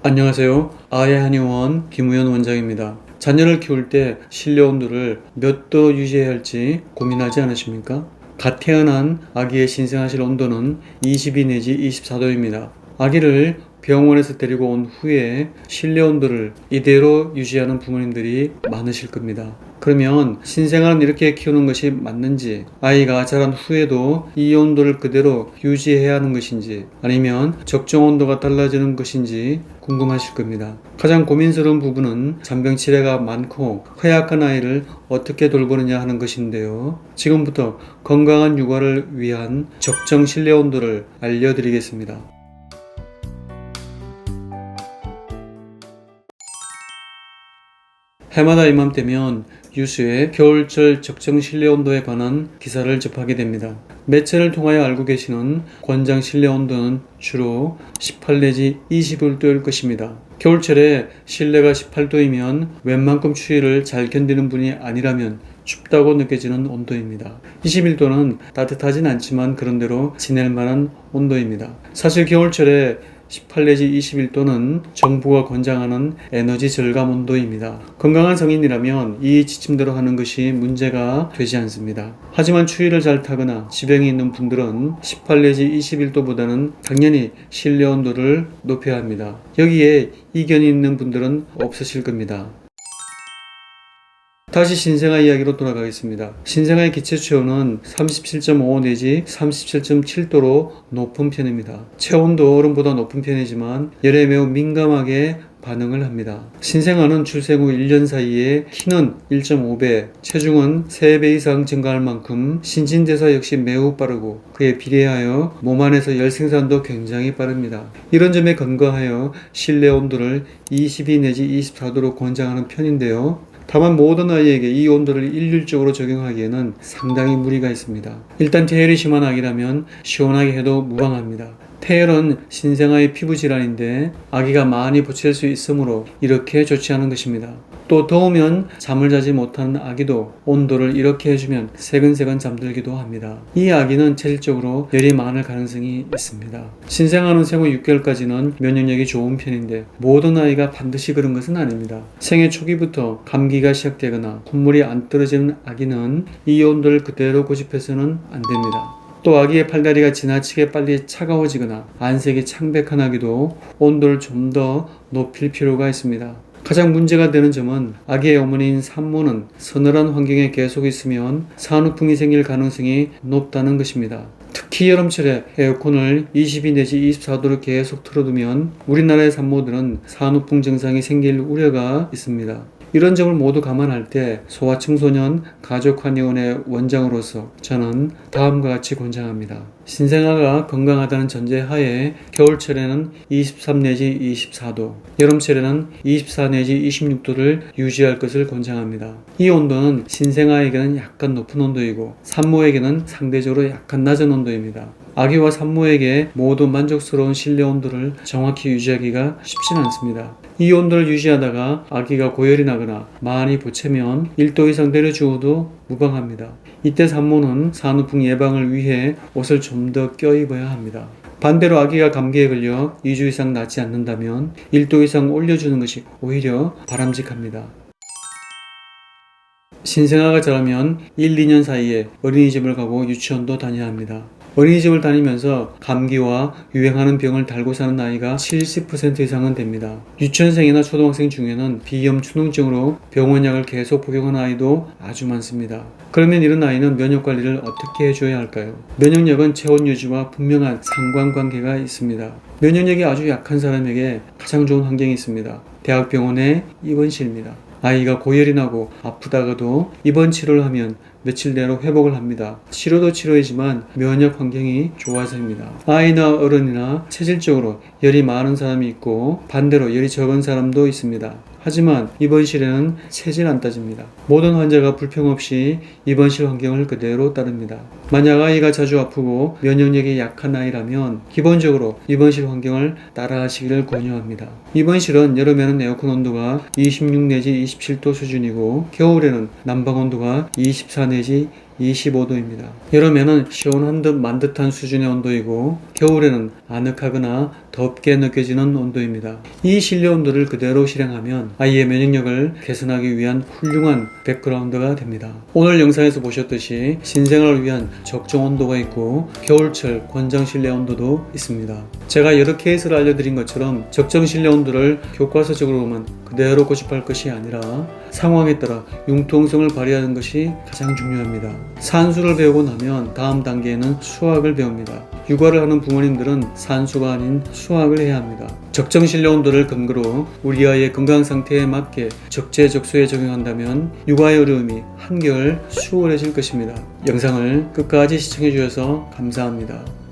안녕하세요. 아의 한의원 김우현 원장입니다. 자녀를 키울 때 실내 온도를 몇 도 유지해야 할지 고민하지 않으십니까? 갓 태어난 아기의 신생아실 온도는 22 내지 24도입니다. 아기를 병원에서 데리고 온 후에 실내 온도를 이대로 유지하는 부모님들이 많으실 겁니다. 그러면 신생아는 이렇게 키우는 것이 맞는지, 아이가 자란 후에도 이 온도를 그대로 유지해야 하는 것인지, 아니면 적정 온도가 달라지는 것인지 궁금하실 겁니다. 가장 고민스러운 부분은 잔병치레가 많고 허약한 아이를 어떻게 돌보느냐 하는 것인데요. 지금부터 건강한 육아를 위한 적정 실내 온도를 알려드리겠습니다. 해마다 이맘때면 뉴스에 겨울철 적정 실내 온도에 관한 기사를 접하게 됩니다. 매체를 통하여 알고 계시는 권장 실내 온도는 주로 18 내지 21도일 것입니다. 겨울철에 실내가 18도이면 웬만큼 추위를 잘 견디는 분이 아니라면 춥다고 느껴지는 온도입니다. 21도는 따뜻하진 않지만 그런대로 지낼 만한 온도입니다. 사실 겨울철에 18 내지 21도는 정부가 권장하는 에너지 절감 온도입니다. 건강한 성인이라면 이 지침대로 하는 것이 문제가 되지 않습니다. 하지만 추위를 잘 타거나 지병이 있는 분들은 18 내지 21도보다는 당연히 실내 온도를 높여야 합니다. 여기에 이견이 있는 분들은 없으실 겁니다. 다시 신생아 이야기로 돌아가겠습니다. 신생아의 기체 체온은 37.5 내지 37.7도로 높은 편입니다. 체온도 어른보다 높은 편이지만 열에 매우 민감하게 반응을 합니다. 신생아는 출생 후 1년 사이에 키는 1.5배, 체중은 3배 이상 증가할 만큼 신진대사 역시 매우 빠르고 그에 비례하여 몸 안에서 열 생산도 굉장히 빠릅니다. 이런 점에 근거하여 실내 온도를 22 내지 24도로 권장하는 편인데요. 다만 모든 아이에게 이 온도를 일률적으로 적용하기에는 상당히 무리가 있습니다. 일단 태열이 심한 아기라면 시원하게 해도 무방합니다. 태열은 신생아의 피부 질환인데 아기가 많이 보채릴 수 있으므로 이렇게 좋지 않은 것입니다. 또 더우면 잠을 자지 못하는 아기도 온도를 이렇게 해주면 새근새근 잠들기도 합니다. 이 아기는 체질적으로 열이 많을 가능성이 있습니다. 신생아는 생후 6개월까지는 면역력이 좋은 편인데 모든 아이가 반드시 그런 것은 아닙니다. 생애 초기부터 감기가 시작되거나 콧물이 안 떨어지는 아기는 이 온도를 그대로 고집해서는 안 됩니다. 또 아기의 팔다리가 지나치게 빨리 차가워지거나 안색이 창백한 아기도 온도를 좀 더 높일 필요가 있습니다. 가장 문제가 되는 점은 아기의 어머니인 산모는 서늘한 환경에 계속 있으면 산후풍이 생길 가능성이 높다는 것입니다. 특히 여름철에 에어컨을 22 내지 24도로 계속 틀어두면 우리나라의 산모들은 산후풍 증상이 생길 우려가 있습니다. 이런 점을 모두 감안할 때 소아청소년 가족한의원의 원장으로서 저는 다음과 같이 권장합니다. 신생아가 건강하다는 전제 하에 겨울철에는 23 내지 24도, 여름철에는 24 내지 26도를 유지할 것을 권장합니다. 이 온도는 신생아에게는 약간 높은 온도이고 산모에게는 상대적으로 약간 낮은 온도입니다. 아기와 산모에게 모두 만족스러운 실내 온도를 정확히 유지하기가 쉽진 않습니다. 이 온도를 유지하다가 아기가 고열이 나거나 많이 보채면 1도 이상 내려주어도 무방합니다. 이때 산모는 산후풍 예방을 위해 옷을 좀 더 껴입어야 합니다. 반대로 아기가 감기에 걸려 2주 이상 낫지 않는다면 1도 이상 올려주는 것이 오히려 바람직합니다. 신생아가 자라면 1, 2년 사이에 어린이집을 가고 유치원도 다녀야 합니다. 어린이집을 다니면서 감기와 유행하는 병을 달고 사는 아이가 70% 이상은 됩니다. 유치원생이나 초등학생 중에는 비염 추농증으로 병원약을 계속 복용하는 아이도 아주 많습니다. 그러면 이런 아이는 면역관리를 어떻게 해줘야 할까요? 면역력은 체온 유지와 분명한 상관관계가 있습니다. 면역력이 아주 약한 사람에게 가장 좋은 환경이 있습니다. 대학병원의 입원실입니다. 아이가 고열이 나고 아프다가도 입원 치료를 하면 며칠 내로 회복을 합니다. 치료도 치료이지만 면역 환경이 좋아서입니다. 아이나 어른이나 체질적으로 열이 많은 사람이 있고 반대로 열이 적은 사람도 있습니다. 하지만 입원실에는 체질 안 따집니다. 모든 환자가 불평 없이 입원실 환경을 그대로 따릅니다. 만약 아이가 자주 아프고 면역력이 약한 아이라면 기본적으로 입원실 환경을 따라하시기를 권유합니다. 입원실은 여름에는 에어컨 온도가 26 내지 27도 수준이고 겨울에는 난방 온도가 24 내지 25도입니다. 여름에는 시원한 듯 만 듯한 수준의 온도이고 겨울에는 아늑하거나 덥게 느껴지는 온도입니다. 이 실내 온도를 그대로 실행하면 아이의 면역력을 개선하기 위한 훌륭한 백그라운드가 됩니다. 오늘 영상에서 보셨듯이 신생아를 위한 적정 온도가 있고 겨울철 권장 실내 온도도 있습니다. 제가 여러 케이스를 알려드린 것처럼 적정 실내 온도를 교과서적으로만 그대로 고집할 것이 아니라 상황에 따라 융통성을 발휘하는 것이 가장 중요합니다. 산수를 배우고 나면 다음 단계에는 수학을 배웁니다. 육아를 하는 부모님들은 산수가 아닌 수학을 해야 합니다. 적정 실내 온도를 근거로 우리 아이의 건강 상태에 맞게 적재적소에 적용한다면 육아의 어려움이 한결 수월해질 것입니다. 영상을 끝까지 시청해 주셔서 감사합니다.